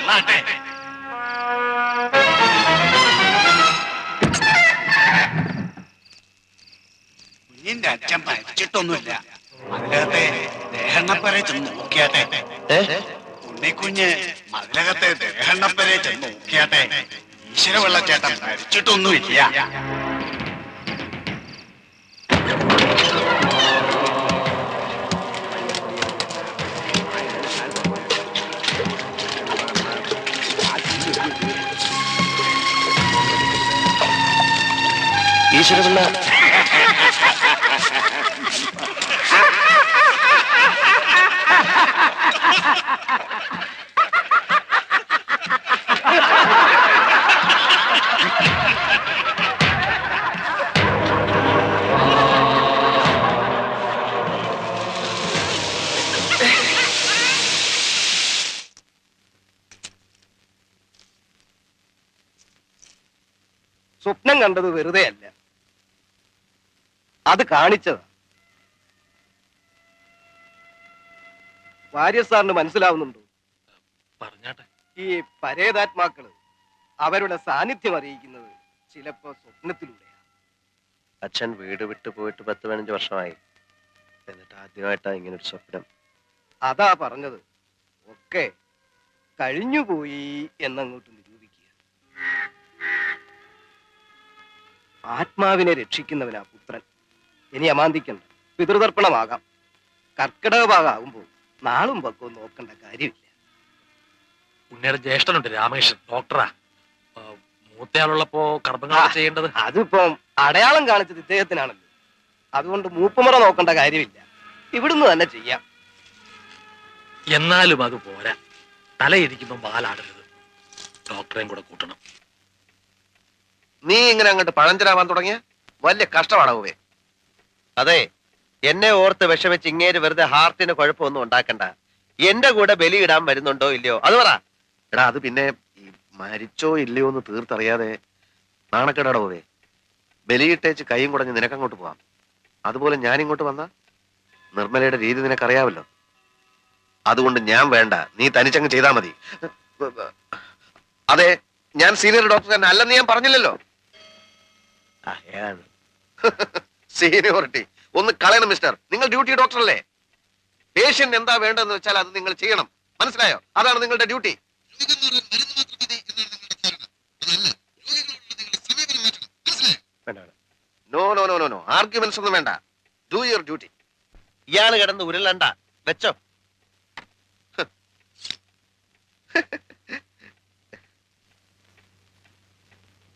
നന്നാട്ടെ. കുഞ്ഞിന്റെ അച്ഛൻ മരിച്ചിട്ടൊന്നുമില്ല. അതിനകത്തെ ദേഹണ്ണപ്പരെ ചെന്ന് നോക്കിയാട്ടെ. ഉണ്ണിക്കുഞ്ഞ് മതിലകത്തെ ദേഹണ്ണപ്പരെ ചെന്ന് നോക്കിയാട്ടെ. ഈശ്വര വെള്ളച്ചേട്ടൻ മരിച്ചിട്ടൊന്നുമില്ല. ഈശ്വരപിള്ള സ്വപ്നം കണ്ടത് വെറുതെ അല്ല, അത് കാണിച്ചതാ. വാര്യസാറിന് മനസ്സിലാവുന്നുണ്ടോ? പറഞ്ഞാട്ടെ. ഈ പരേതാത്മാക്കള് അവരുടെ സാന്നിധ്യം അറിയിക്കുന്നത് ചിലപ്പോ സ്വപ്നത്തിലൂടെയാണ്. അച്ഛൻ വീട് വിട്ടു പോയിട്ട് 10-15 വർഷമായി. എന്നിട്ട് ആദ്യമായിട്ടാ ഇങ്ങനൊരു സ്വപ്നം. അതാ പറഞ്ഞത്, ഒക്കെ കഴിഞ്ഞുപോയി എന്നങ്ങോട്ട് നിരൂപിക്കുക. ആത്മാവിനെ രക്ഷിക്കുന്നവനാ പുത്രൻ. ഇനി അമാന്തിക്കണ്ട, പിതൃതർപ്പണമാകാം. കർക്കിടക ഭാഗമാകുമ്പോൾ നാളും പക്കവും നോക്കേണ്ട കാര്യമില്ല. ഉണ്ണിയുടെ ജ്യേഷ്ഠനുണ്ട് രാമകൃഷ്ണൻ, ഡോക്ടറാ. മൂത്തയാളുള്ളപ്പോ കർമ്മങ്ങൾ ചെയ്യേണ്ടത്. അതിപ്പം അടയാളം കാണിച്ചത് ഇദ്ദേഹത്തിനാണല്ലോ. അതുകൊണ്ട് മൂപ്പുമുറ നോക്കേണ്ട കാര്യമില്ല, ഇവിടുന്ന് തന്നെ ചെയ്യാം. എന്നാലും അത് പോരാ, തലയിരിക്കുമ്പം വാലാടരുത്. ഡോക്ടറെയും കൂടെ കൂട്ടണം. നീ ഇങ്ങനെ അങ്ങോട്ട് പഴഞ്ചനാവാൻ തുടങ്ങിയ വലിയ കഷ്ടമാണാവേ. അതെ, എന്നെ ഓർത്ത് വിഷമിച്ച് ഇങ്ങേര് വെറുതെ ഹാർട്ടിന് കുഴപ്പമൊന്നും ഉണ്ടാക്കണ്ട. എന്റെ കൂടെ ബലിയിടാൻ വരുന്നുണ്ടോ ഇല്ലയോ അത് പറ. എടാ, അത് പിന്നെ ഈ മരിച്ചോ ഇല്ലയോ എന്ന് തീർത്തറിയാതെ നാണക്കേടാടോ പോവേ. ബലിയിട്ടേച്ച് കൈയും കുടഞ്ഞ് നിനക്കങ്ങോട്ട് പോവാം. അതുപോലെ ഞാനിങ്ങോട്ട് വന്ന നിർമ്മലയുടെ രീതി നിനക്കറിയാമല്ലോ. അതുകൊണ്ട് ഞാൻ വേണ്ട, നീ തനിച്ചങ്ങ് ചെയ്താൽ മതി. അതെ, ഞാൻ സീനിയർ ഡോക്ടർ തന്നെ അല്ലെന്ന് ഞാൻ പറഞ്ഞില്ലല്ലോ. സീനിയോറിറ്റി ഒന്ന് കളയണം മിസ്റ്റർ. നിങ്ങൾ ഡ്യൂട്ടി ഡോക്ടർ അല്ലേ. പേഷ്യന്റ് എന്താ വേണ്ടതെന്ന് വെച്ചാൽ അത് നിങ്ങൾ ചെയ്യണം. മനസ്സിലായോ? അതാണ് നിങ്ങളുടെ duty. No no no no no arguments ഒന്നും വേണ്ട. Do your duty. ഇയാള് കിടന്ന് ഉരുളണ്ട, വെച്ചോ.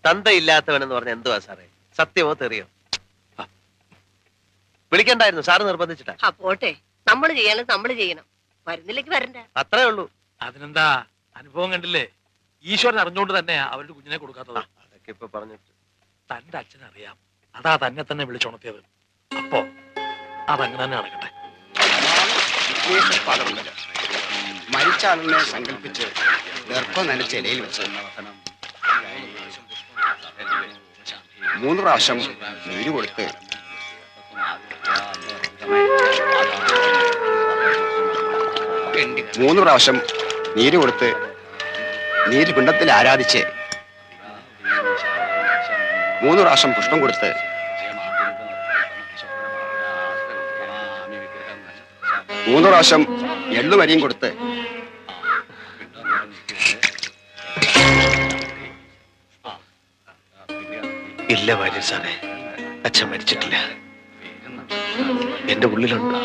തന്തയില്ലാത്തവനെന്ന് പറഞ്ഞ എന്തുവാ സാറേ? സത്യമോ തെറിയോ? വിളിക്കണ്ടായിരുന്നു, സാറ് നിർബന്ധിച്ചിട്ടാ. പോട്ടെ, നമ്മള് ചെയ്യാനും നമ്മള് ചെയ്യണം. വരുന്നില്ലെങ്കിൽ വരണ്ട, അത്രേ ഉള്ളൂ. അതിനെന്താ, അനുഭവം കണ്ടില്ലേ? ഈശ്വരൻ അറിഞ്ഞുകൊണ്ട് തന്നെയാ അവരുടെ കുഞ്ഞിനെ കൊടുക്കാത്തത്. അതൊക്കെ ഇപ്പൊ പറഞ്ഞിട്ട് തന്റെ അച്ഛനറിയാം, അതാ തന്നെ വിളിച്ചുണർത്തിയത്. അപ്പോ അതങ്ങനെ തന്നെ നടക്കട്ടെ. മരിച്ച ആളിനെ സങ്കല്പിച്ച് ഗർഭം നനച്ച ഇലയിൽ വെച്ച് 3 പ്രാവശ്യം നീര് കൊടുത്ത് 3 പ്രാവശ്യം നീര് കൊടുത്ത് നീര് പിണ്ടത്തിൽ ആരാധിച്ച് 3 പ്രാവശ്യം പുഷ്പം കൊടുത്ത് 3 പ്രാവശ്യം എള്ളുമരിയും കൊടുത്ത് ഇല്ല വാര്യ സാറേ, അച്ഛൻ മരിച്ചിട്ടില്ല. എന്റെ ഉള്ളിലുണ്ട്.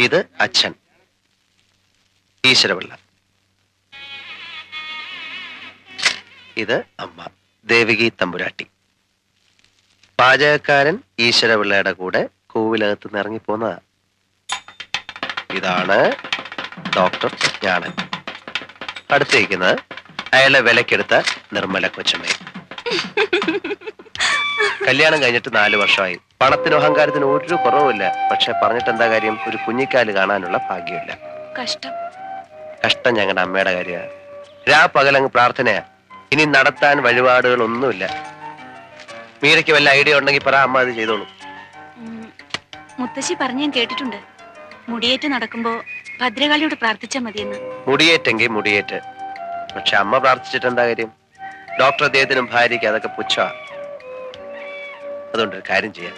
ഇത് അച്ഛൻ ഈശ്വരപിള്ള, ഇത് അമ്മ ദേവകി തമ്പുരാട്ടി. പാചകക്കാരൻ ഈശ്വരപിള്ളയുടെ കൂടെ കോവിലകത്ത് നിന്ന് ഇറങ്ങിപ്പോന്നതാ. ഇതാണ് ഡോക്ടർ ജ്ഞാനൻ. അടുത്തിരിക്കുന്നത് അയാളെ വിലക്കെടുത്ത നിർമ്മല കൊച്ചമ്മയും. കല്യാണം കഴിഞ്ഞിട്ട് 4 വർഷമായി. പണത്തിനും അഹങ്കാരത്തിനും ഒരു കുറവുമില്ല. പക്ഷെ പറഞ്ഞിട്ട് എന്താ കാര്യം? ഒരു കുഞ്ഞിക്കാല് കാണാനുള്ള ഭാഗ്യമില്ല. കഷ്ടം ഞങ്ങളുടെ അമ്മയുടെ കാര്യമാണ്. പകലങ്ങ് പ്രാർത്ഥനയാ. ഇനി നടത്താൻ വഴിപാടുകളൊന്നുമില്ല. മീരയ്ക്ക് വല്ല ഐഡിയ ഉണ്ടെങ്കിൽ പറ, അമ്മ അത് ചെയ്തോളൂ. മുത്തശ്ശി പറഞ്ഞു ഞാൻ കേട്ടിട്ടുണ്ട്, മുടിയേറ്റ് നടക്കുമ്പോ ഭദ്രകാളിയോട് പ്രാർത്ഥിച്ചാ മതിയെന്ന്. മുടിയേറ്റെങ്കിൽ മുടിയേറ്റ്. പക്ഷെ അമ്മ പ്രാർത്ഥിച്ചിട്ട് എന്താ കാര്യം? ഡോക്ടർ അദ്ദേഹത്തിനും ഭാര്യയ്ക്ക് അതൊക്കെ പുച്ഛമാ. അതുകൊണ്ട് ഒരു കാര്യം ചെയ്യാം,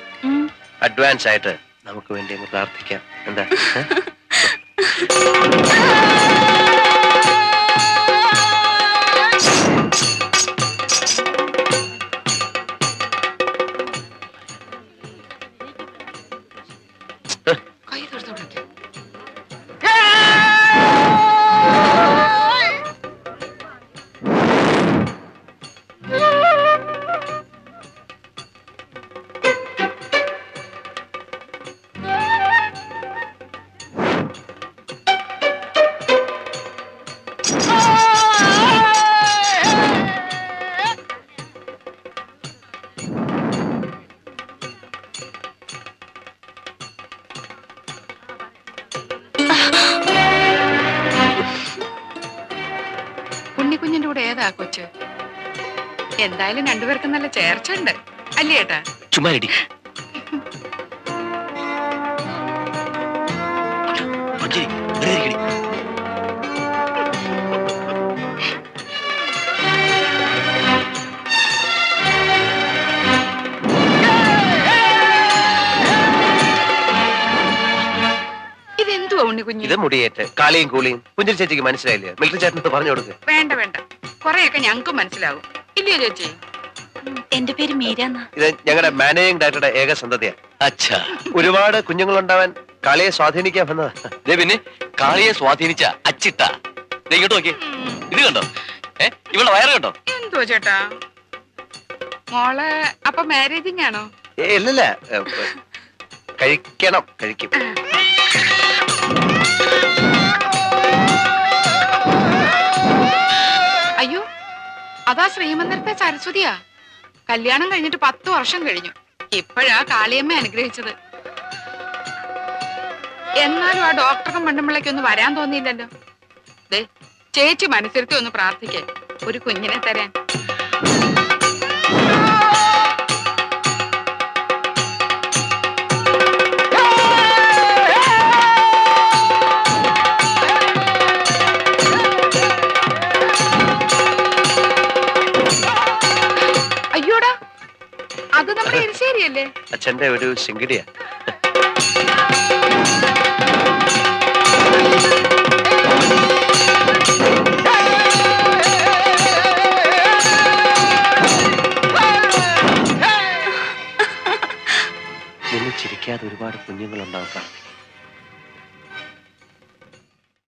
അഡ്വാൻസ് ആയിട്ട് നമുക്ക് വേണ്ടി അങ്ങ് പ്രാർത്ഥിക്കാം. എന്താ? ഉണ്ണിക്കുഞ്ഞിന്റെ കൂടെ ഏതാ കൊച്ച്? എന്തായാലും രണ്ടുപേർക്കും നല്ല ചേർച്ച ഉണ്ട് അല്ലേ ഏട്ടാ? ചുമ്മാരി ഇതെന്തുവാ ഉണ്ണിക്കുഞ്ഞ്? ഇത് മുടിയേറ്റ്. കാളിയും കൂളിയും പുഞ്ചിരി ചേച്ചിക്ക് മനസ്സിലായില്ലേ? മിലിറ്ററി ചേട്ടനത്ത് പറഞ്ഞു കൊടുക്ക്. വേണ്ട വേണ്ട, കൊറേയൊക്കെ ഞങ്ങൾക്കും മനസ്സിലാവും ഇല്ലയോ ചേച്ചി? എന്റെ പേര് മീരാന്നാ. ഇത് ഞങ്ങളുടെ മാനേജിംഗ് ഡയറക്ടറുടെ ഏക സന്തതിയാ. അച്ഛാ, ഒരുപാട് കുഞ്ഞുങ്ങളുണ്ടാവാൻ കാളിയെ സ്വാധീനിക്കാൻ വന്നതാ. പിന്നെ കാളിയെ സ്വാധീനിച്ച അച്ചിട്ട ഇങ്ങോട്ട് നോക്കി, ഇത് കണ്ടോ? ഇവളുടെ വയറ് കണ്ടോ? എന്തോ ചേട്ടാ, മോളെ അപ്പൊ മാരേജിങ് ആണോ? ഇല്ലല്ല, കഴിക്കും. അയ്യോ, അതാ ശ്രീമന്ദിരത്തെ സരസ്വതിയാ. കല്യാണം കഴിഞ്ഞിട്ട് 10 വർഷം കഴിഞ്ഞു. ഇപ്പോഴാ കാളിയമ്മ അനുഗ്രഹിച്ചത്. എന്നാലും ആ ഡോക്ടർക്കും പെണ്ണുമ്പിളയ്ക്കൊന്ന് വരാൻ തോന്നിയില്ലല്ലോ. ദേ ചേച്ചി മനസ്സിരുത്തി ഒന്ന് പ്രാർത്ഥിക്കേ, ഒരു കുഞ്ഞിനെ തരാൻ. അയ്യോടാ, അത് നമ്മുടെ എരിശ്ശേരിയല്ലേ? അച്ഛന്റെ ഒരു ശിങ്കിടിയാ. നിന്ന് ചിരിക്കാതെ ഒരുപാട് കുഞ്ഞുങ്ങളുണ്ടാവും.